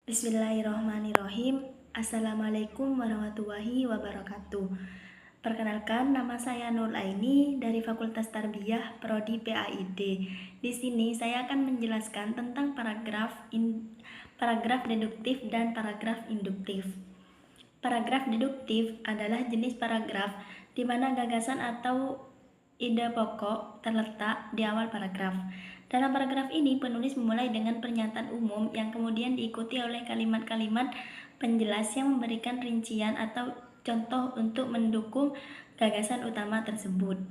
Bismillahirrahmanirrahim. Assalamualaikum warahmatullahi wabarakatuh. Perkenalkan, nama saya Nur Aini dari Fakultas Tarbiyah Prodi PAID. Di sini saya akan menjelaskan tentang paragraf deduktif dan paragraf induktif. Paragraf deduktif adalah jenis paragraf di mana gagasan atau ide pokok terletak di awal paragraf. Dalam paragraf ini, penulis memulai dengan pernyataan umum yang kemudian diikuti oleh kalimat-kalimat penjelas yang memberikan rincian atau contoh untuk mendukung gagasan utama tersebut.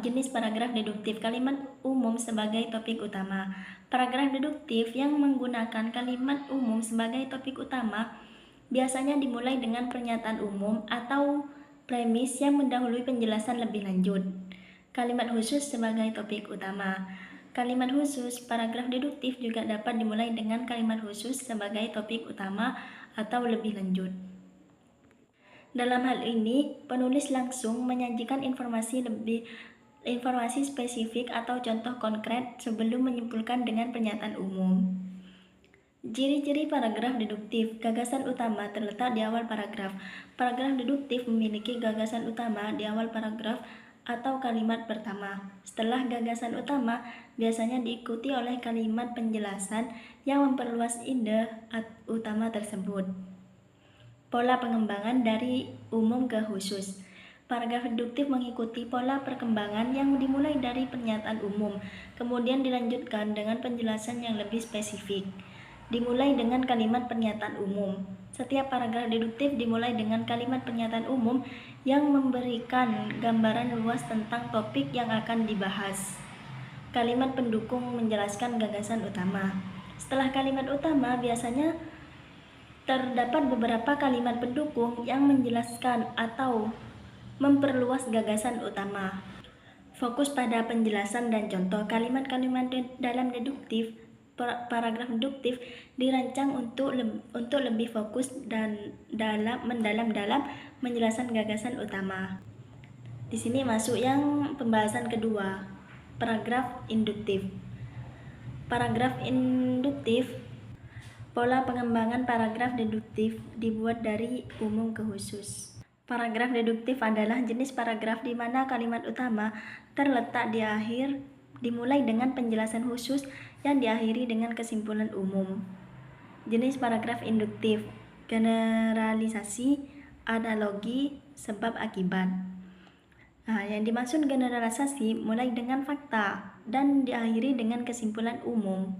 Jenis paragraf deduktif, kalimat umum sebagai topik utama. Paragraf deduktif yang menggunakan kalimat umum sebagai topik utama biasanya dimulai dengan pernyataan umum atau premis yang mendahului penjelasan lebih lanjut. Kalimat khusus sebagai topik utama. Kalimat khusus, paragraf deduktif juga dapat dimulai dengan kalimat khusus sebagai topik utama atau lebih lanjut. Dalam hal ini, penulis langsung menyajikan informasi spesifik atau contoh konkret sebelum menyimpulkan dengan pernyataan umum. Ciri-ciri paragraf deduktif. Gagasan utama terletak di awal paragraf. Paragraf deduktif memiliki gagasan utama di awal paragraf atau kalimat pertama. Setelah gagasan utama, biasanya diikuti oleh kalimat penjelasan yang memperluas ide utama tersebut. Pola pengembangan dari umum ke khusus. Paragraf deduktif mengikuti pola perkembangan yang dimulai dari pernyataan umum, kemudian dilanjutkan dengan penjelasan yang lebih spesifik. Dimulai dengan kalimat pernyataan umum. Setiap paragraf deduktif dimulai dengan kalimat pernyataan umum yang memberikan gambaran luas tentang topik yang akan dibahas. Kalimat pendukung menjelaskan gagasan utama. Setelah kalimat utama, biasanya terdapat beberapa kalimat pendukung yang menjelaskan atau memperluas gagasan utama. Fokus pada penjelasan dan contoh. Kalimat-kalimat dalam paragraf deduktif dirancang untuk lebih fokus dan mendalam dalam menjelaskan gagasan utama. Di sini masuk yang pembahasan kedua, paragraf induktif. Paragraf induktif, pola pengembangan paragraf deduktif dibuat dari umum ke khusus. Paragraf deduktif adalah jenis paragraf di mana kalimat utama terletak di akhir, dimulai dengan penjelasan khusus yang diakhiri dengan kesimpulan umum. Jenis paragraf induktif, generalisasi, analogi, sebab akibat. Yang dimaksud generalisasi mulai dengan fakta dan diakhiri dengan kesimpulan umum.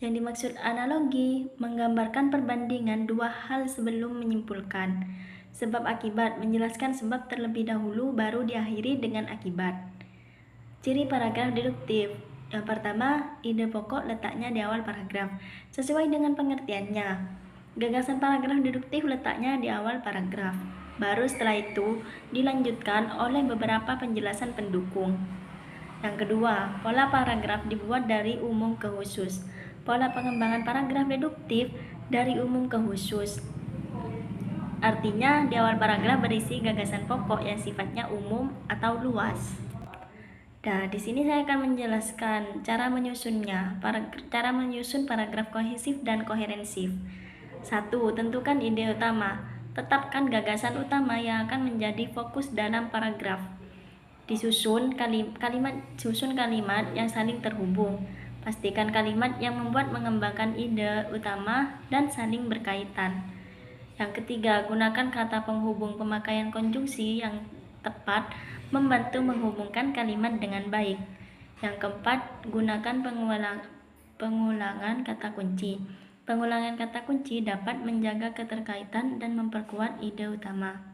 Yang dimaksud analogi menggambarkan perbandingan dua hal sebelum menyimpulkan. Sebab akibat menjelaskan sebab terlebih dahulu baru diakhiri dengan akibat. Ciri paragraf deduktif. Yang pertama, ide pokok letaknya di awal paragraf, sesuai dengan pengertiannya. Gagasan paragraf deduktif letaknya di awal paragraf. Baru setelah itu dilanjutkan oleh beberapa penjelasan pendukung. Yang kedua, pola paragraf dibuat dari umum ke khusus. Pola pengembangan paragraf deduktif dari umum ke khusus. Artinya, di awal paragraf berisi gagasan pokok yang sifatnya umum atau luas. Nah, di sini saya akan menjelaskan cara menyusunnya, cara menyusun paragraf kohesif dan koherensif. 1. Tentukan ide utama. Tetapkan gagasan utama yang akan menjadi fokus dalam paragraf. Disusun kalimat yang saling terhubung. Pastikan kalimat yang membuat mengembangkan ide utama dan saling berkaitan. Yang ketiga, gunakan kata penghubung. Pemakaian konjungsi yang tepat membantu menghubungkan kalimat dengan baik. Yang keempat, gunakan pengulangan kata kunci. Pengulangan kata kunci dapat menjaga keterkaitan dan memperkuat ide utama.